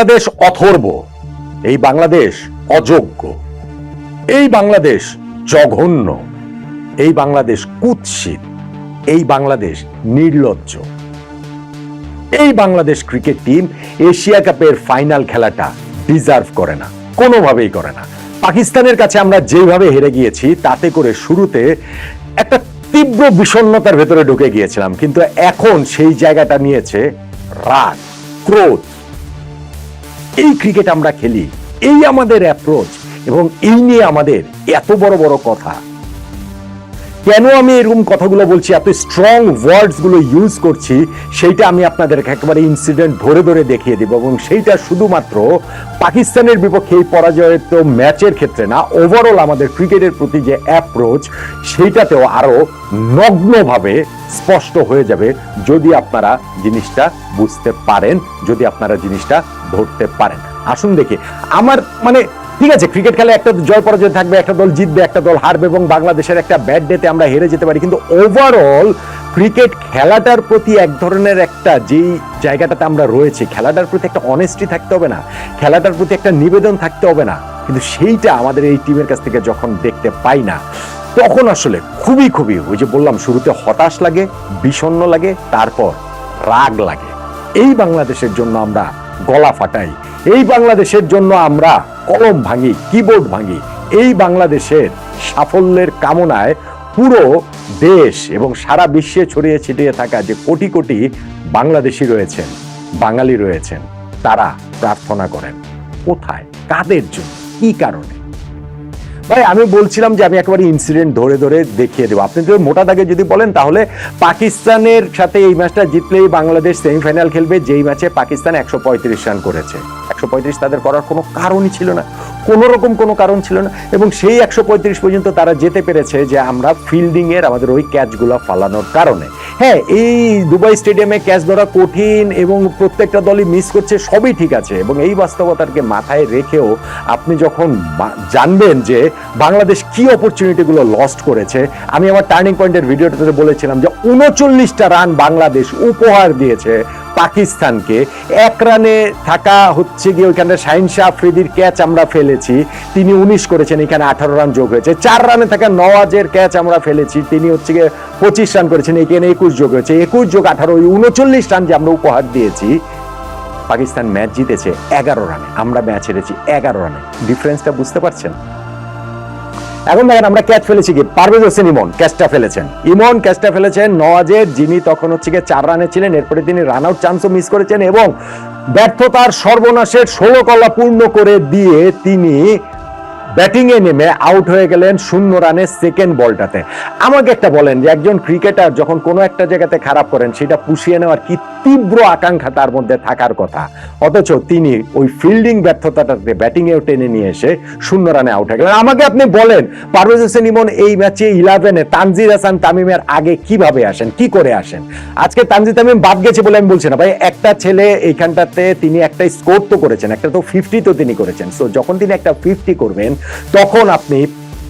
বাংলাদেশ অথর্ব, এই বাংলাদেশ অযোগ্য, এই বাংলাদেশ জঘন্য, এই বাংলাদেশ কুৎসিত, এই বাংলাদেশ নির্লজ্জ। এই বাংলাদেশ ক্রিকেট টিম এশিয়া কাপের ফাইনাল খেলাটা ডিজার্ভ করে না, কোনোভাবেই করে না। পাকিস্তানের কাছে আমরা যেভাবে হেরে গিয়েছি তাতে করে শুরুতে একটা তীব্র বিষণ্ণতার ভেতরে ঢুকে গিয়েছিলাম, কিন্তু এখন সেই জায়গাটা নিয়েছে রাগ, ক্রোধ। এই ক্রিকেট আমরা খেলি, এই আমাদের অ্যাপ্রোচ, এবং এই নিয়ে আমাদের এত বড় বড় কথা। কেন আমি এরকম কথাগুলো বলছি, এত স্ট্রং ওয়ার্ডস গুলো ইউজ করছি, সেইটা আমি আপনাদেরকে একেবারে ইনসিডেন্ট ধরে ধরে দেখিয়ে দিব। এবং সেইটা শুধুমাত্র পাকিস্তানের বিপক্ষে এই পরাজয়ের তো ম্যাচের ক্ষেত্রে না, ওভারঅল আমাদের ক্রিকেটের প্রতি যে অ্যাপ্রোচ, সেইটাতেও আরো নগ্নভাবে স্পষ্ট হয়ে যাবে যদি আপনারা জিনিসটা বুঝতে পারেন, যদি আপনারা জিনিসটা ধরতে পারেন। আসুন দেখি, আমার ঠিক আছে, ক্রিকেট খেলে একটা জয় পরাজয় থাকবে, একটা দল জিতবে, একটা দল হারবে, এবং বাংলাদেশের একটা ব্যাড ডেতে আমরা হেরে যেতে পারি, কিন্তু ওভারঅল ক্রিকেট খেলাটার প্রতি এক ধরনের একটা যেই জায়গাটাতে আমরা রয়েছি, খেলাটার প্রতি একটা অনেস্টি থাকতে হবে না, খেলাটার প্রতি একটা নিবেদন থাকতে হবে না, কিন্তু সেইটা আমাদের এই টিমের কাছ থেকে যখন দেখতে পাই না, তখন আসলে খুবই খুবই, ওই যে বললাম, শুরুতে হতাশ লাগে, বিষণ্ণ লাগে, তারপর রাগ লাগে। এই বাংলাদেশের জন্য আমরা গলা ফাটাই, এই বাংলাদেশের জন্য আমরা কলম ভাঙি, কিবোর্ড ভাঙি। এই বাংলাদেশের সাফল্যের কামনায় পুরো দেশ এবং সারা বিশ্বে ছড়িয়ে ছিটিয়ে থাকা যে কোটি কোটি বাংলাদেশি রয়েছেন, বাঙালি রয়েছেন, তারা প্রার্থনা করেন। কোথায়, কাদের জন্য, কি কারণে? ভাই, আমি বলছিলাম যে আমি একেবারে ইনসিডেন্ট ধরে ধরে দেখিয়ে দেবো। আপনি যদি মোটা দাগে যদি বলেন, তাহলে পাকিস্তানের সাথে এই ম্যাচটা জিতলেই বাংলাদেশ সেমিফাইনাল খেলবে, যেই ম্যাচে পাকিস্তান 135 রান করেছে। 135 তাদের করার কোনো কারণই ছিল না, কোনো রকম কোনো কারণ ছিল না, এবং সেই 135 পর্যন্ত তারা যেতে পেরেছে যে আমরা ফিল্ডিং এর আমাদের ওই ক্যাচগুলো ফালানোর কারণে। হ্যাঁ, এই দুবাই স্টেডিয়ামে ক্যাচ ধরা কঠিন এবং প্রত্যেকটা দলই মিস করছে, সবই ঠিক আছে, এবং এই বাস্তবতাকে মাথায় রেখেও আপনি যখন জানবেন যে বাংলাদেশ কি অপরচুনিটিগুলো লস্ট করেছে। আমি আমার টার্নিং পয়েন্টের ভিডিওটাতে বলেছিলাম যে 39টা রান বাংলাদেশ উপহার দিয়েছে পাকিস্তানকে। 1 রানে থাকা হচ্ছে গিয়ে ওইখানে শাহিন শাহ আফ্রিদির ক্যাচ আমরা ফেলেছি, তিনি 19 করেছেন, এখানে 18 রান যোগ হয়েছে। 4 রানে থাকা নওয়াজের ক্যাচ আমরা ফেলেছি, তিনি হচ্ছে গিয়ে 25 রান করেছেন, এখানে 21 যোগ হয়েছে। 21 যোগ 18, 39 রান যে আমরা উপহার দিয়েছি। পাকিস্তান ম্যাচ জিতেছে 11 রানে, আমরা ম্যাচ হেরেছি 11 রানে। ডিফারেন্সটা বুঝতে পারছেন? এখন দেখেন, আমরা ক্যাচ ফেলেছি কি, পারভেজ হোসেন ইমন ক্যাচটা ফেলেছেন, ইমন ক্যাচটা ফেলেছেন নওয়াজের, যিনি তখন হচ্ছে গিয়ে 4 রানে ছিলেন। এরপরে তিনি রান আউট চান্সও মিস করেছেন, এবং ব্যর্থতার সর্বনাশের 16 কলা পূর্ণ করে দিয়ে তিনি ব্যাটিং এ নেমে আউট হয়ে গেলেন 0 রানের সেকেন্ড বলটাতে। আমাকে একটা বলেন যে একজন ক্রিকেটার যখন কোনো একটা জায়গাতে খারাপ করেন, সেটা পুষিয়ে নেওয়ার কি তীব্র আকাঙ্ক্ষা তার মধ্যে থাকার কথা, অথচ তিনি ওই ফিল্ডিং ব্যর্থতাটাতে ব্যাটিং এও টেনে নিয়ে এসে 0 রানে আউট হয়ে গেলেন। আমাকে আপনি বলেন, পারভেজ হোসেন ইমন এই ম্যাচে 11-এ তানজিদ হাসান তামিমের আগে কিভাবে আসেন, কি করে আসেন? আজকে তানজিদ তামিম বাদ গেছে বলে আমি বলছি না ভাই, একটা ছেলে এইখানটাতে তিনি একটা স্কোর তো করেছেন, একটা তো 50 তো তিনি করেছেন। সো যখন তিনি একটা 50 করবেন, তখন আপনি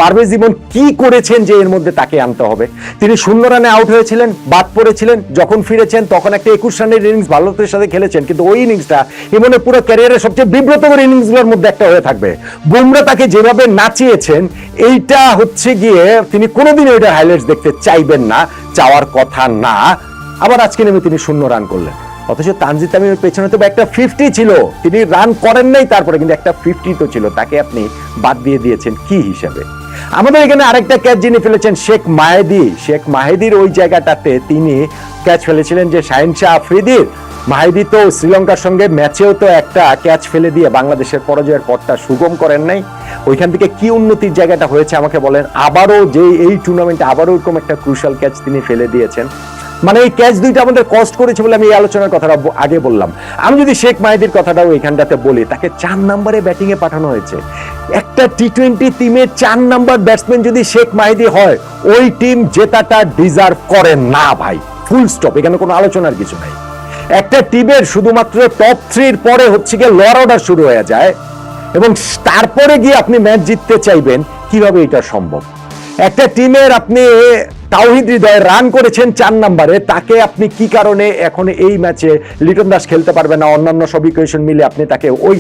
পারভেজ ইমন কি করেছেন যে এর মধ্যে তাকে আনতে হবে? তিনি 0 রানে আউট হয়েছিলেন, বাদ পড়েছিলেন, যখন ফিরেছেন তখন একটা 21 রানের ইনিংস ভারতের সাথে খেলেছেন, কিন্তু ওই ইনিংসটা ইমনের পুরো ক্যারিয়ারের সবচেয়ে বিব্রতকর ইনিংসগুলোর মধ্যে একটা হয়ে থাকবে। বুমরা তাকে যেভাবে নাচিয়েছেন, এইটা হচ্ছে গিয়ে তিনি কোনোদিন ওইটা হাইলাইটস দেখতে চাইবেন না, চাওয়ার কথা না। আবার আজকে নেমে তিনি 0 রান করলেন, অথচ তানজিদ তামিমের পেছনে তো একটা 50 ছিল, তিনি রান করেন নাই, তারপরে কিন্তু একটা 50 তো ছিল, তাকে আপনি বাদ দিয়ে দিয়েছেন কি হিসাবে? আমাদের এখানে আরেকটা ক্যাচ যিনি ফেলেছেন শেখ মাহেদি, শেখ মাহেদির ওই জায়গাটাতে তিনি ক্যাচ ফেলেছিলেন যে শাহিন শাহ আফ্রিদির। মাহেদি তো শ্রীলঙ্কার সঙ্গে ম্যাচেও তো একটা ক্যাচ ফেলে দিয়ে বাংলাদেশের পরাজয়ের পথটা সুগম করেন নাই। ওইখান থেকে কি উন্নতির জায়গাটা হয়েছে আমাকে বলেন। আবারও যে এই টুর্নামেন্টে আবারও এরকম একটা ক্রুশাল ক্যাচ তিনি ফেলে দিয়েছেন, এই ক্যাচ দুইটা আমাদের কষ্ট করেছে বলে আমি এই আলোচনার কথাটা আগে বললাম। আমি যদি শেখ মাহিদির কথাটাও এখানটাতে বলি, তাকে 4 নম্বরে ব্যাটিং এ পাঠানো হয়েছে। একটা টি-20 টিমের 4 নম্বর ব্যাটসম্যান যদি শেখ মাহিদি হয়, ওই টিম জেতাটা ডিজার্ভ করে না ভাই, ফুল স্টপ, এখানে কোনো আলোচনার কিছু নাই। একটা টিমের শুধুমাত্র টপ 3 এর পরে হচ্ছে গিয়ে লোয়ার অর্ডার শুরু হয়ে যায়, এবং তারপরে গিয়ে আপনি ম্যাচ জিততে চাইবেন, কিভাবে এটা সম্ভব? একটা টিমের আপনি তাওহিদ হৃদয় রান করেছেন 4 নম্বরে, তাকে আপনি কি কারণে এখন এই ম্যাচে লিটন দাস খেলতে পারবে না, অন্যান্য সব ইকুয়েশন মিলে আপনি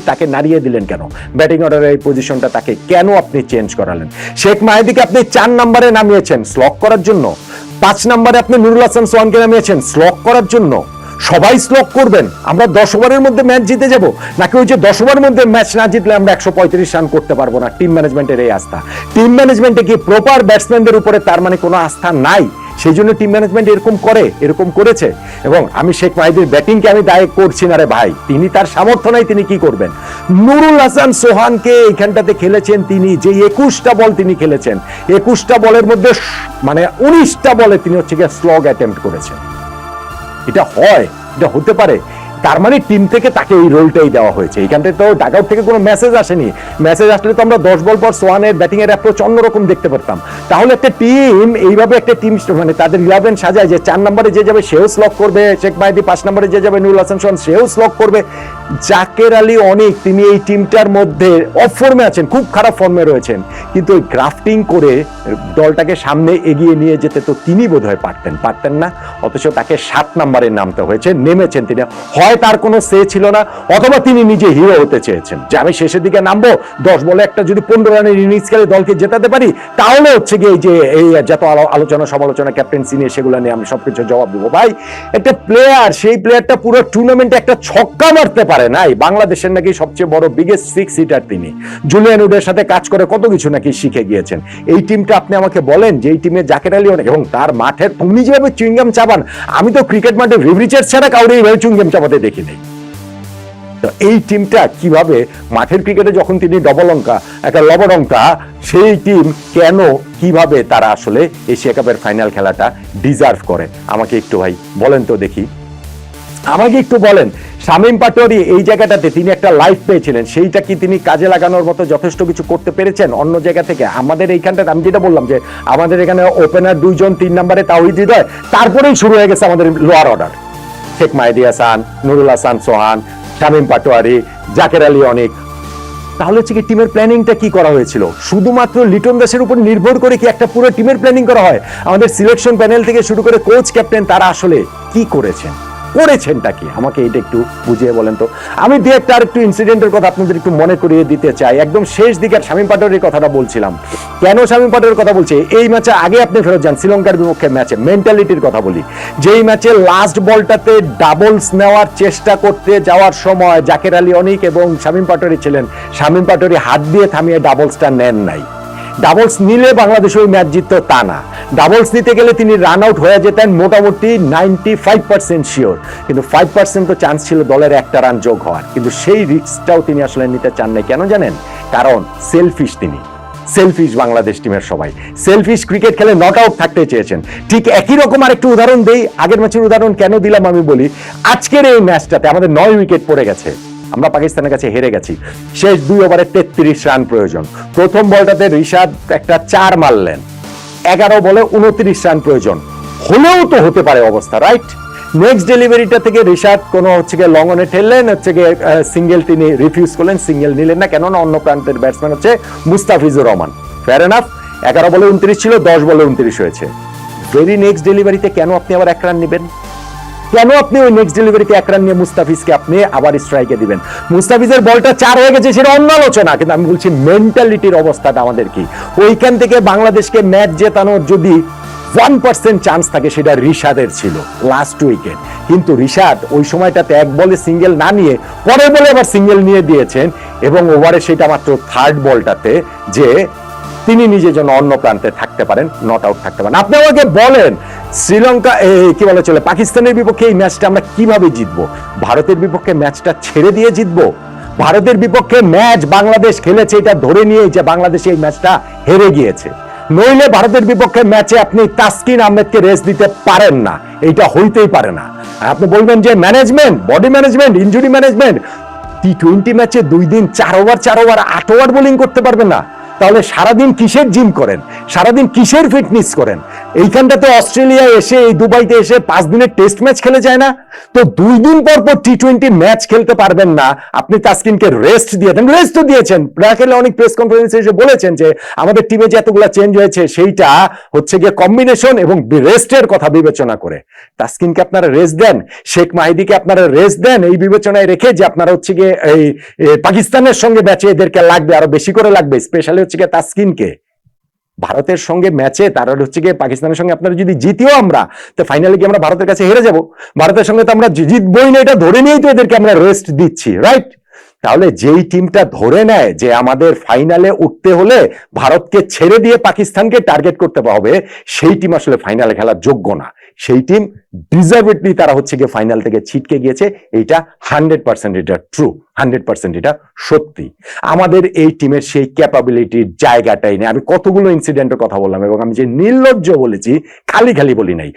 তাকে নাড়িয়ে দিলেন কেন? ব্যাটিং অর্ডারের এই পজিশনটা তাকে কেন আপনি চেঞ্জ করালেন? শেখ মাহিদিকে আপনি 4 নম্বরে নামিয়েছেন স্লক করার জন্য, 5 নম্বরে আপনি নুরুল হাসান সোহানকে নামিয়েছেন স্লক করার জন্য। সবাই স্লক করবেন, আমরা 10 ওভারের মধ্যে ম্যাচ জিতে যাব, নাকি ওই যে 10 ওভারের মধ্যে ম্যাচ না জিতলে আমরা 135 রান করতে পারবো না? টিম ম্যানেজমেন্টের এই আস্থা, টিম ম্যানেজমেন্টে কি প্রপার ব্যাটসম্যানদের উপরে তার মানে কোনো আস্থা নাই? সেই জন্য টিম ম্যানেজমেন্ট এরকম করেছে। এবং আমি শেখ মাহিদির ব্যাটিংকে আমি দায় করছি না রে ভাই, তিনি তার সামর্থ্য নাই, তিনি কি করবেন? নুরুল হাসান সোহানকে এইখানটাতে খেলেছেন তিনি, যে 21টা বল তিনি খেলেছেন, 21টা বলের মধ্যে মানে 19টা বলে তিনি হচ্ছে গিয়ে স্লগ অ্যাটেম্প্ট করেছেন। এটা হতে পারে? তার মানে টিম থেকে তাকে এই রোলটাই দেওয়া হয়েছে। এইখানটায় তো ডাগআউট থেকে কোনো মেসেজ আসেনি, মেসেজ আসলে তো আমরা 10 বল পর সোহানের ব্যাটিং এর অ্যাপ্রোচ অন্যরকম দেখতে পারতাম। তাহলে একটা টিম এইভাবে একটা টিম মানে তাদের 11 সাজায় যে 4 নম্বরে যে যাবে সেও স্লক করবে, শেখ মাহিদি 5 নম্বরে যে যাবে নুরুল হাসান সোহান সেও স্লক করবে। জাকের আলী অনেক, তিনি এই টিমটার মধ্যে অফ ফর্মে আছেন, খুব খারাপ ফর্মে রয়েছেন, কিন্তু ওই গ্রাফটিং করে দলটাকে সামনে এগিয়ে নিয়ে যেতে তো তিনি বোধহয় পারতেন না, অথচ তাকে 7 নম্বরে নামতে হয়েছে, নেমেছেন তিনি। হয় তার কোনো সে ছিল না, অথবা তিনি নিজে হিরো হতে চেয়েছেন যে আমি শেষের দিকে নামবো, 10 বলে একটা যদি 15 রানের ইনিংস খেলে দলকে জেতাতে পারি, তাহলে হচ্ছে গিয়ে এই যে এই যত আলোচনা সমালোচনা ক্যাপ্টেন্সি নিয়ে সেগুলো নিয়ে আমি সবকিছু জবাব দেবো। ভাই, একটা প্লেয়ার, সেই প্লেয়ারটা পুরো টুর্নামেন্টে একটা ছক্কা মারতে পারে নাই, বাংলাদেশের নাকি সবচেয়ে বড় বিগেস্ট 6 হিটার তিনি, জুলিয়ান উডের সাথে কাজ করে কত কিছু নাকি শিখে গিয়েছেন। এই টিমটা আপনি আমাকে বলেন যে এই টিমে জাকের আলী অনেক, এবং তার মাঠের তুমি যেভাবে চুইংগাম চাবান, আমি তো ক্রিকেট মাঠে রিচার্ড ছাড়া কাউরে এইভাবে চুইংগাম চাপাতে দেখি নেই। তো এই টিমটা কিভাবে মাঠের ক্রিকেটে যখন তিনি ডবল অঙ্কা একটা লবডঙ্কা, সেই টিম কেন কিভাবে তারা আসলে এশিয়া কাপের ফাইনাল খেলাটা ডিজার্ভ করে? আমাকে একটু ভাই বলেন তো দেখি, আমাকে একটু বলেন। শামীম পাটোয়ারি এই জায়গাটাতে তিনি একটা লাইফ পেয়েছিলেন, সেইটা কি তিনি কাজে লাগানোর মতো যথেষ্ট কিছু করতে পেরেছেন অন্য জায়গা থেকে? আমাদের এইখানটাতে আমি যেটা বললাম যে আমাদের এখানে ওপেনার 2 জন, 3 নম্বরে তাওহিদ হৃদয়, তারপরেই শুরু হয়ে গেছে আমাদের লোয়ার অর্ডার, শেখ মাহিদি হাসান, নুরুল হাসান সোহান, শামীম পাটোয়ারি, জাকের আলী অনেক। তাহলে হচ্ছে কি টিমের প্ল্যানিংটা কি করা হয়েছিল? শুধুমাত্র লিটন দাসের উপর নির্ভর করে কি একটা পুরো টিমের প্ল্যানিং করা হয়? আমাদের সিলেকশন প্যানেল থেকে শুরু করে কোচ, ক্যাপ্টেন, তারা আসলে কি করেছেনটা কি? আমাকে এটা একটু বুঝিয়ে বলেন তো। আমি দু একটা আর একটু ইনসিডেন্টের কথা আপনাদের একটু মনে করিয়ে দিতে চাই। একদম শেষ দিকে শামীম পাটোয়ারির কথাটা বলছিলাম। কেন শামীম পাটোয়ারির কথা বলছি? এই ম্যাচে আগে আপনি ফেরত যান, শ্রীলঙ্কার বিপক্ষে ম্যাচে মেন্টালিটির কথা বলি। যেই ম্যাচে লাস্ট বলটাতে ডাবলস নেওয়ার চেষ্টা করতে যাওয়ার সময় জাকের আলী অনিক এবং শামীম পাটোয়ারি ছিলেন, শামীম পাটোয়ারি হাত দিয়ে থামিয়ে ডাবলসটা নেন নাই। ডাবলস নিলে বাংলাদেশ ওই ম্যাচ জিততো তা না, ডাবলস নিতে গেলে তিনি রান আউট হয়ে যেতেন মোটামুটি 95% শিওর, কিন্তু 5% তো চান্স ছিল দলের একটা রান যোগ হওয়ার, কিন্তু সেই রিস্কটাও তিনি আসলে নিতে চান নাই। কেন জানেন? কারণ সেলফিশ তিনি, সেলফিশ বাংলাদেশ টিমের সবাই সেলফিশ, ক্রিকেট খেলে নট আউট থাকতে চেয়েছেন। ঠিক একই রকম আরেকটু উদাহরণ দেই, আগের ম্যাচের উদাহরণ কেন দিলাম আমি বলি। আজকের এই ম্যাচটাতে আমাদের 9 উইকেট পড়ে গেছে, আমরা পাকিস্তানের কাছে হেরে গেছি, শেষ 2 ওভারে 33 রান প্রয়োজন। প্রথম বলটাতে রিশাদ একটা 4 মারলেন, 11 বলে 29 রান প্রয়োজন, হলেও তো হতে পারে অবস্থা, রাইট? নেক্সট ডেলিভারিটা থেকে রিশাদ কোনো হচ্ছে গিয়ে লং অনে ঠেললেন, হচ্ছে গিয়ে সিঙ্গেল তিনি রিফিউজ করলেন, সিঙ্গেল নিলেন না, কেননা অন্য প্রান্তের ব্যাটসম্যান হচ্ছে মুস্তাফিজুর রহমান। ফেয়ার এনাফ, 11 বলে 29 ছিল, 10 বলে 29 হয়েছে। ভেরি নেক্সট ডেলিভারিতে কেন আপনি আবার 1 রান নেবেন? কেন আপনি ওই নেক্সট ডেলিভারিতে 1 রান নিয়ে মুস্তাফিজকে আপনি আবার স্ট্রাইকে দিবেন? মুস্তাফিজের বলটা 4 হয়ে গেছে, সেটা অন্য আলোচনা, কিন্তু আমি বলছি মেন্টালিটির অবস্থাটা আমাদের কি? ওইখান থেকে বাংলাদেশকে ম্যাচ জেতানোর যদি 1% চান্স থাকে, সেটা রিশাদের ছিল লাস্ট উইকেট। কিন্তু রিশাদ ওই সময়টাতে 1 বলে সিঙ্গেল না নিয়ে পরের বলে আবার সিঙ্গেল নিয়ে দিয়েছেন, এবং ওভারে সেটা মাত্র 3rd বলটাতে যে তিনি নিজের জন্য অন্য প্রান্তে থাকতে পারেন, নট আউট থাকতে পারেন। আপনি আমাকে বলেন শ্রীলঙ্কা কি বলা চলে পাকিস্তানের বিপক্ষে এই ম্যাচটা আমরা কিভাবে জিতবো? ভারতের বিপক্ষে ম্যাচটা ছেড়ে দিয়ে জিতবো? ভারতের বিপক্ষে ম্যাচ বাংলাদেশ খেলেছে এটা ধরে নিয়ে যে বাংলাদেশ এই ম্যাচটা হেরে গিয়েছে, নইলে ভারতের বিপক্ষে ম্যাচে আপনি তাসকিন আহমেদকে রেস্ট দিতে পারেন না, এইটা হইতেই পারে না। আপনি বলবেন যে management, body management, injury management, T20 ম্যাচে 2 দিন 4 ওভার 8 ওভার বোলিং করতে পারবেন না? তাহলে সারাদিন কিসের জিম করেন, সারাদিন কিসের ফিটনেস করেন? এইখানটাতে অস্ট্রেলিয়া এসে এই দুবাইতে এসে 5 দিনের টেস্ট ম্যাচ খেলে যায় না, তো 2 দিন পর পর টি20 ম্যাচ খেলতে পারবেন না, আপনি তাসকিনকে রেস্ট দিয়ে দেন। রেস্ট তো দিয়েছেন, রাখেলে অনেক প্রেস কনফারেন্সে এসে বলেছেন যে আমাদের টিমে যে এতগুলা চেঞ্জ হয়েছে সেইটা হচ্ছে গিয়ে কম্বিনেশন এবং রেস্টের কথা বিবেচনা করে। তাসকিনকে আপনারা রেস্ট দেন, শেখ মাহিদিকে আপনারা রেস্ট দেন এই বিবেচনায় রেখে যে আপনারা হচ্ছে গিয়ে এই পাকিস্তানের সঙ্গে ম্যাচে এদেরকে লাগবে, আরো বেশি করে লাগবে, স্পেশালি হচ্ছে গিয়ে তাসকিনকে। ভারতের সঙ্গে ম্যাচে তারা হচ্ছে গিয়ে পাকিস্তানের সঙ্গে আপনারা যদি জিতিও আমরা, তো ফাইনালি কি আমরা ভারতের কাছে হেরে যাব? ভারতের সঙ্গে তো আমরা জিতবই না, এটা ধরে নিয়েই তো এদেরকে আমরা রেস্ট দিচ্ছি, রাইট? তাহলে যেই টিমটা ধরে নেয় যে আমাদের ফাইনালে উঠতে হলে ভারতকে ছেড়ে দিয়ে পাকিস্তানকে টার্গেট করতে হবে, সেই টিম আসলে ফাইনালে খেলার যোগ্য না। সেই টিম ডিজার্ভেডলি তারা হচ্ছে গিয়ে ফাইনাল থেকে ছিটকে গিয়েছে। এইটা 100% এটা ট্রু, 100% এটা সত্যি। আমাদের এই টিমের সেই ক্যাপাবিলিটির জায়গাটাই নেই। আমি কতগুলো ইনসিডেন্টের কথা বললাম এবং আমি যে নির্লজ্জ বলেছি খালি খালি বলি নাই।